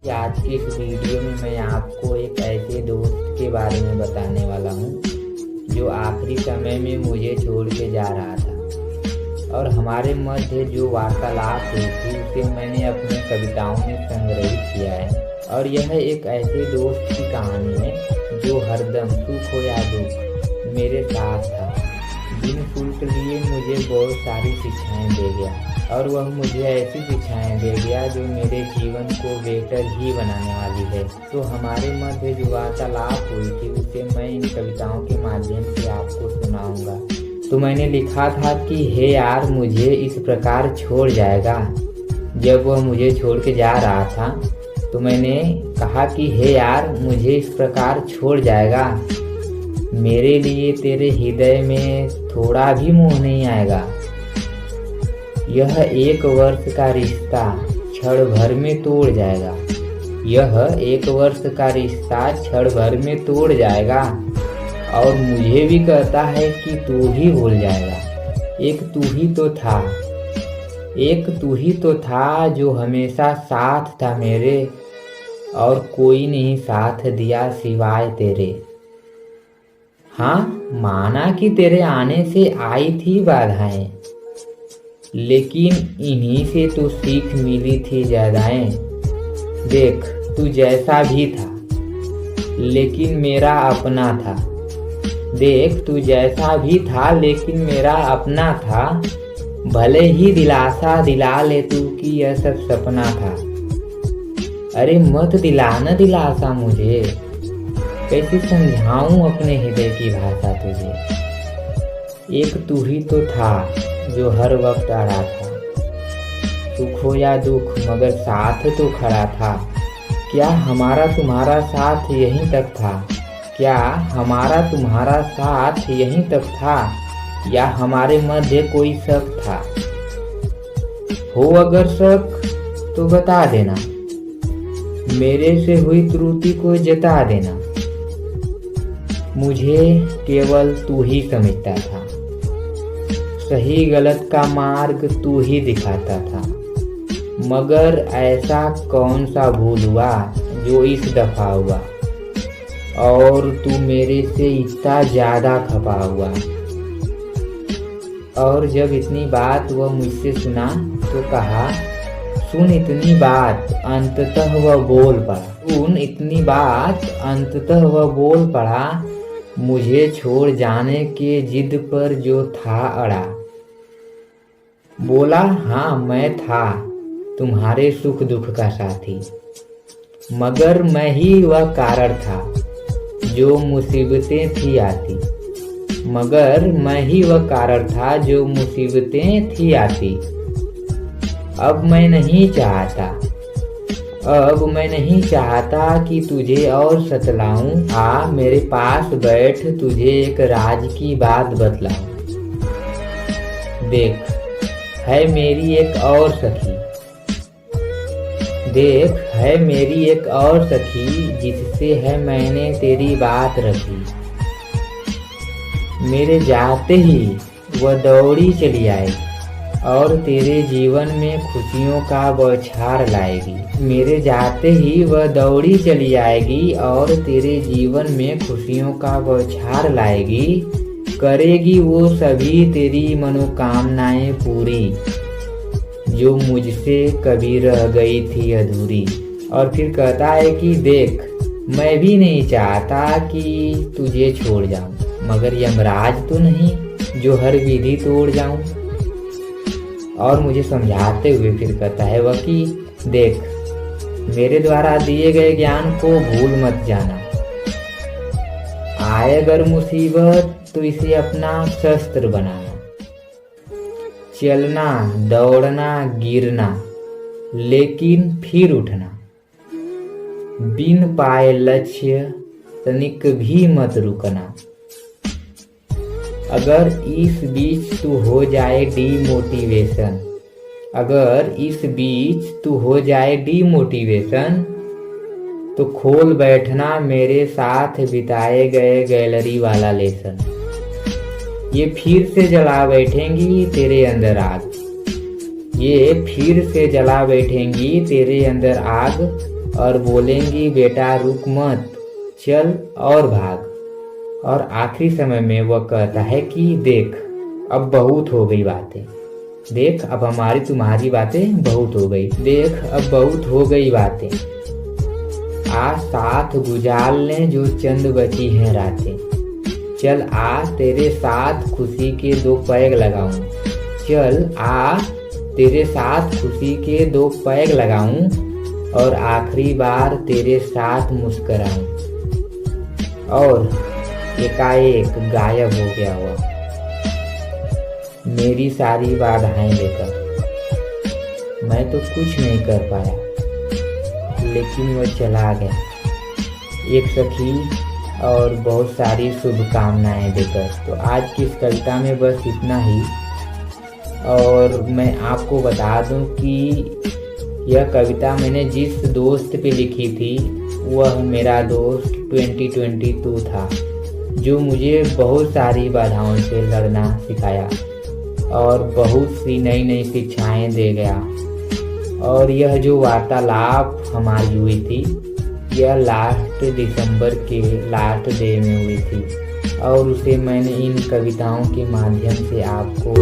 आज की इस वीडियो में मैं आपको एक ऐसे दोस्त के बारे में बताने वाला हूँ जो आखिरी समय में मुझे छोड़ के जा रहा था और हमारे मध्य जो वार्तालाप हुई थी उसे मैंने अपनी कविताओं में संग्रहित किया है। और यह एक ऐसे दोस्त की कहानी है जो हरदम सुख हो या दुख मेरे साथ था। बिन शुल्क लिए मुझे बहुत सारी शिक्षाएं दे गया और वह मुझे ऐसी शिक्षाएं दे गया जो मेरे जीवन को बेहतर ही बनाने वाली है। तो हमारे मध्य जो वार्तालाप हुई थी उसे मैं इन कविताओं के माध्यम से आपको सुनाऊंगा। तो मैंने लिखा था कि हे यार मुझे इस प्रकार छोड़ जाएगा। जब वह मुझे छोड़ के जा रहा था तो मैंने कहा कि हे यार मुझे इस प्रकार छोड़ जाएगा, मेरे लिए तेरे हृदय में थोड़ा भी मोह नहीं आएगा। यह 1 वर्ष का रिश्ता क्षण भर में तोड़ जाएगा। यह 1 वर्ष का रिश्ता क्षण भर में तोड़ जाएगा और मुझे भी कहता है कि तू भी भूल जाएगा। एक तू ही तो था जो हमेशा साथ था मेरे और कोई नहीं साथ दिया सिवाय तेरे। हाँ, माना कि तेरे आने से आई थी बाधाएं, लेकिन इन्हीं से तो सीख मिली थी ज्यादाएं। देख तू जैसा भी था लेकिन मेरा अपना था। देख तू जैसा भी था लेकिन मेरा अपना था। भले ही दिलासा दिला ले तू कि यह सब सपना था। अरे मत दिलाना दिलासा मुझे, कैसे समझाऊं अपने हृदय की भाषा तुझे। एक तू ही तो था जो हर वक्त अड़ा था, सुख हो या दुख मगर साथ तो खड़ा था। क्या हमारा तुम्हारा साथ यहीं तक था? क्या हमारा तुम्हारा साथ यहीं तक था या हमारे मध्य कोई शक था? हो अगर शक तो बता देना, मेरे से हुई त्रुटि को जता देना। मुझे केवल तू ही समझता था, सही गलत का मार्ग तू ही दिखाता था। मगर ऐसा कौन सा भूल हुआ जो इस दफा हुआ और तू मेरे से इतना ज्यादा खपा हुआ। और जब इतनी बात वह मुझसे सुना तो कहा, सुन इतनी बात अंततः वह बोल पड़ा। सुन इतनी बात अंततः वह बोल पड़ा। मुझे छोड़ जाने के जिद पर जो था अड़ा। बोला हाँ मैं था तुम्हारे सुख दुख का साथी, मगर मैं ही वह कारण था जो मुसीबतें थी आती। मगर मैं ही वह कारण था जो मुसीबतें थी आती। अब मैं नहीं चाहता कि तुझे और सतलाऊं। आ मेरे पास बैठ तुझे एक राज की बात बतलाऊं। देख है मेरी एक और सखी, देख है मेरी एक और सखी जिससे है मैंने तेरी बात रखी। मेरे जाते ही वह दौड़ी चली आएगी और तेरे जीवन में खुशियों का बौछार लाएगी। मेरे जाते ही वह दौड़ी चली आएगी और तेरे जीवन में खुशियों का बौछार लाएगी। करेगी वो सभी तेरी मनोकामनाएं पूरी जो मुझसे कभी रह गई थी अधूरी। और फिर कहता है कि देख मैं भी नहीं चाहता कि तुझे छोड़ जाऊं, मगर यमराज तो नहीं जो हर विधि तोड़ जाऊं। और मुझे समझाते हुए फिर कहता है वह कि देख मेरे द्वारा दिए गए ज्ञान को भूल मत जाना। आए अगर मुसीबत तो इसे अपना शस्त्र बनाना। चलना दौड़ना गिरना लेकिन फिर उठना। बिन पाए लक्ष्य तनिक भी मत रुकना। अगर इस बीच तू हो जाए डीमोटिवेशन, अगर इस बीच तू हो जाए डीमोटिवेशन तो खोल बैठना मेरे साथ बिताए गए गैलरी वाला लेसन। ये फिर से जला बैठेंगी तेरे अंदर आग, ये फिर से जला बैठेंगी तेरे अंदर आग और बोलेंगी बेटा रुक मत, चल और भाग। और आखिरी समय में वह कहता है कि देख अब बहुत हो गई बातें, देख अब हमारी तुम्हारी बातें बहुत हो गई, देख अब बहुत हो गई बातें, आज साथ गुजार लें जो चंद बची हैं रातें, चल आ तेरे साथ खुशी के 2 पैग लगाऊं, चल आ तेरे साथ खुशी के 2 पैग लगाऊं और आखिरी बार तेरे साथ मुस्कुराऊं। और एकाएक गायब हो गया वह, मेरी सारी बाधाएं लेकर। मैं तो कुछ नहीं कर पाया, लेकिन वह चला गया एक सखी और बहुत सारी शुभकामनाएं देकर। तो आज की इस कविता में बस इतना ही। और मैं आपको बता दूं कि यह कविता मैंने जिस दोस्त पे लिखी थी वह मेरा दोस्त 2022 था, जो मुझे बहुत सारी बाधाओं से लड़ना सिखाया और बहुत सी नई नई शिक्षाएं दे गया। और यह जो वार्तालाप हमारी हुई थी यह लास्ट दिसंबर के लास्ट डे में हुई थी और उसे मैंने इन कविताओं के माध्यम से आपको